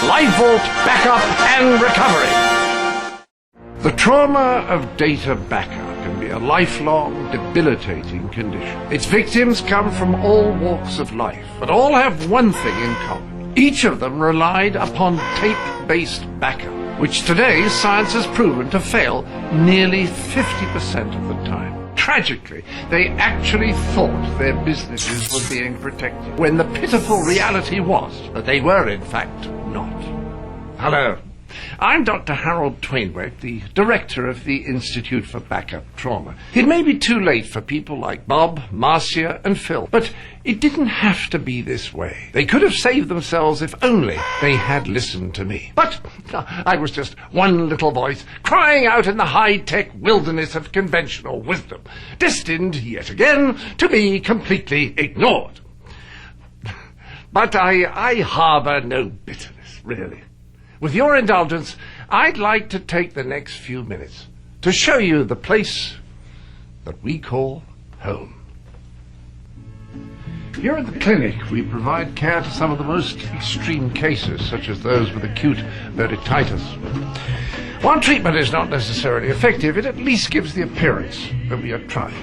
Live Vault Backup and Recovery. The trauma of data backup can be a lifelong, debilitating condition. Its victims come from all walks of life, but all have one thing in common. Each of them relied upon tape-based backup, which today science has proven to fail nearly 50% of the time. Tragically, they actually thought their businesses were being protected, when the pitiful reality was that they were, in fact, not. Hello. I'm Dr. Harold Twainwright, the director of the Institute for Backup Trauma. It may be too late for people like Bob, Marcia, and Phil, but it didn't have to be this way. They could have saved themselves if only they had listened to me. But I was just one little voice crying out in the high-tech wilderness of conventional wisdom, destined yet again to be completely ignored. But I harbor no bitterness, really. With your indulgence, I'd like to take the next few minutes to show you the place that we call home. Here at the clinic, we provide care to some of the most extreme cases, such as those with acute vertigitis. While treatment is not necessarily effective, it at least gives the appearance that we are trying.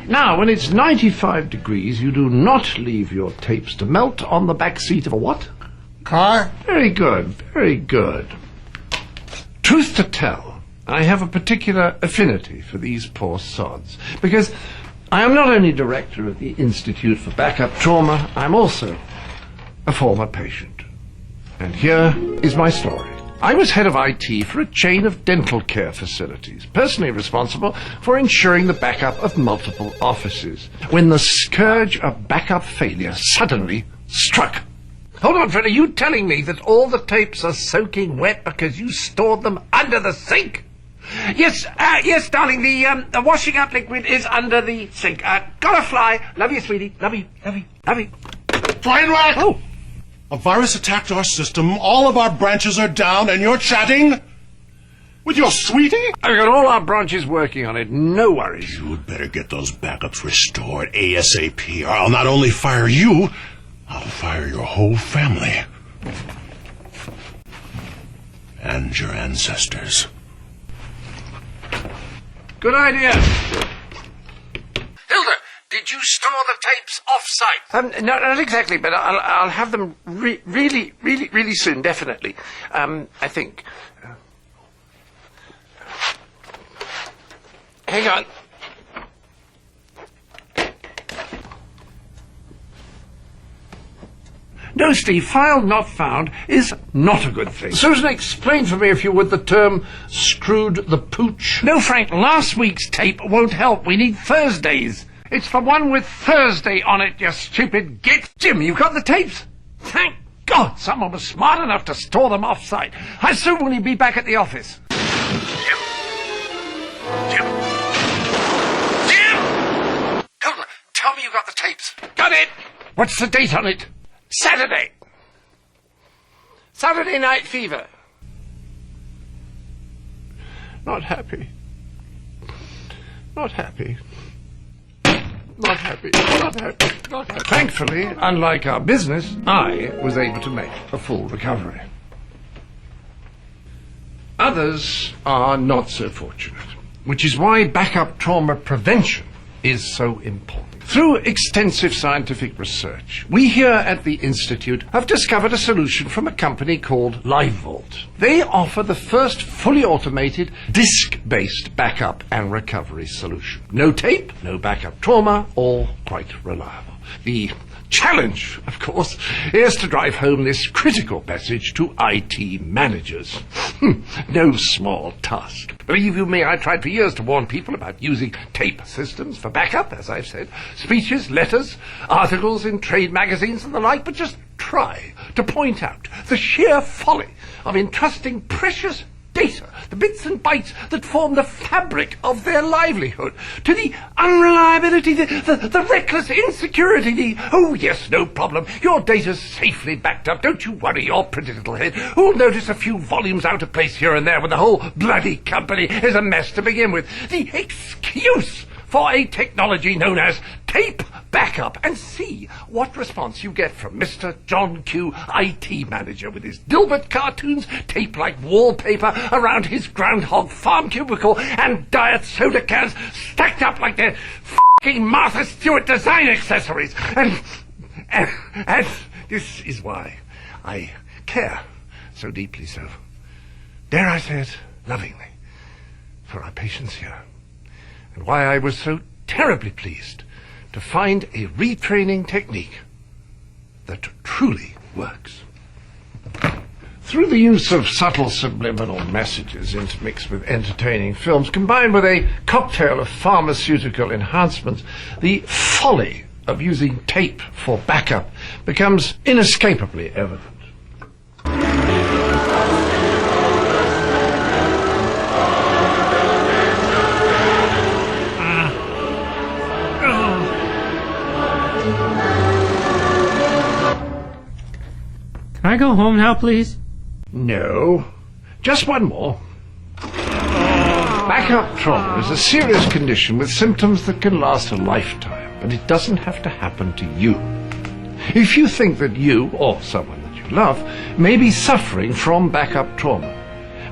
Now, when it's 95 degrees, you do not leave your tapes to melt on the back seat of a what? Car? Very good, very good. Truth to tell, I have a particular affinity for these poor sods, because I am not only director of the Institute for Backup Trauma, I'm also a former patient. And here is my story. I was head of IT for a chain of dental care facilities, personally responsible for ensuring the backup of multiple offices, when the scourge of backup failure suddenly struck. Hold on, Fred, are you telling me that all the tapes are soaking wet because you stored them under the sink? Yes, darling, the washing up liquid is under the sink. Gotta fly. Love you, sweetie. Love you. Twainwright! Oh. A virus attacked our system, all of our branches are down, and you're chatting with your sweetie? I've got all our branches working on it, no worries. You'd better get those backups restored ASAP, or I'll not only fire you, I'll fire your whole family. And your ancestors. Good idea. Hilda, did you store the tapes off-site? No, not exactly, but I'll have them really soon, definitely. I think. Hang on. No, Steve, file not found is not a good thing. Susan, explain for me, if you would, the term screwed the pooch. No, Frank, last week's tape won't help. We need Thursday's. It's the one with Thursday on it, you stupid git. Jim, you got the tapes? Thank God someone was smart enough to store them off-site. How soon will he be back at the office? Jim? Hilda, tell me you got the tapes. Got it. What's the date on it? Saturday Night Fever. Not happy. Thankfully, unlike our business, I was able to make a full recovery. Others are not so fortunate, which is why backup trauma prevention is so important. Through extensive scientific research, we here at the Institute have discovered a solution from a company called Live Vault. They offer the first fully automated, disk-based backup and recovery solution. No tape, no backup trauma, all quite reliable. The challenge, of course, is to drive home this critical message to IT managers. No small task. Believe you me, I tried for years to warn people about using tape systems for backup, as I've said. Speeches, letters, articles in trade magazines and the like, but just try to point out the sheer folly of entrusting precious data, the bits and bytes that form the fabric of their livelihood, to the unreliability, the reckless insecurity, oh yes, no problem, your data's safely backed up, don't you worry your pretty little head, who'll notice a few volumes out of place here and there when the whole bloody company is a mess to begin with. The excuse for a technology known as tape backup and see what response you get from Mr. John Q, IT manager, with his Dilbert cartoons, tape-like wallpaper around his groundhog farm cubicle, and diet soda cans stacked up like they're f***ing Martha Stewart design accessories. And this is why I care so deeply, so, dare I say it, lovingly, for our patients here, and why I was so terribly pleased to find a retraining technique that truly works. Through the use of subtle subliminal messages intermixed with entertaining films, combined with a cocktail of pharmaceutical enhancements, the folly of using tape for backup becomes inescapably evident. Can I go home now, please? No, just one more. Backup trauma is a serious condition with symptoms that can last a lifetime, but it doesn't have to happen to you. If you think that you, or someone that you love, may be suffering from backup trauma,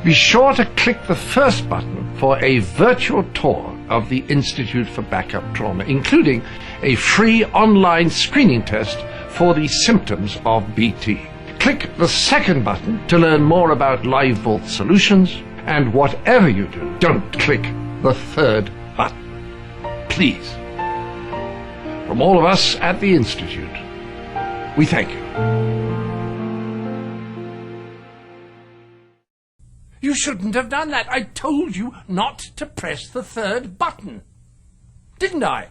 be sure to click the first button for a virtual tour of the Institute for Backup Trauma, including a free online screening test for the symptoms of BT. Click the second button to learn more about Live Vault solutions, and whatever you do, don't click the third button. Please. From all of us at the Institute, we thank you. You shouldn't have done that. I told you not to press the third button. Didn't I?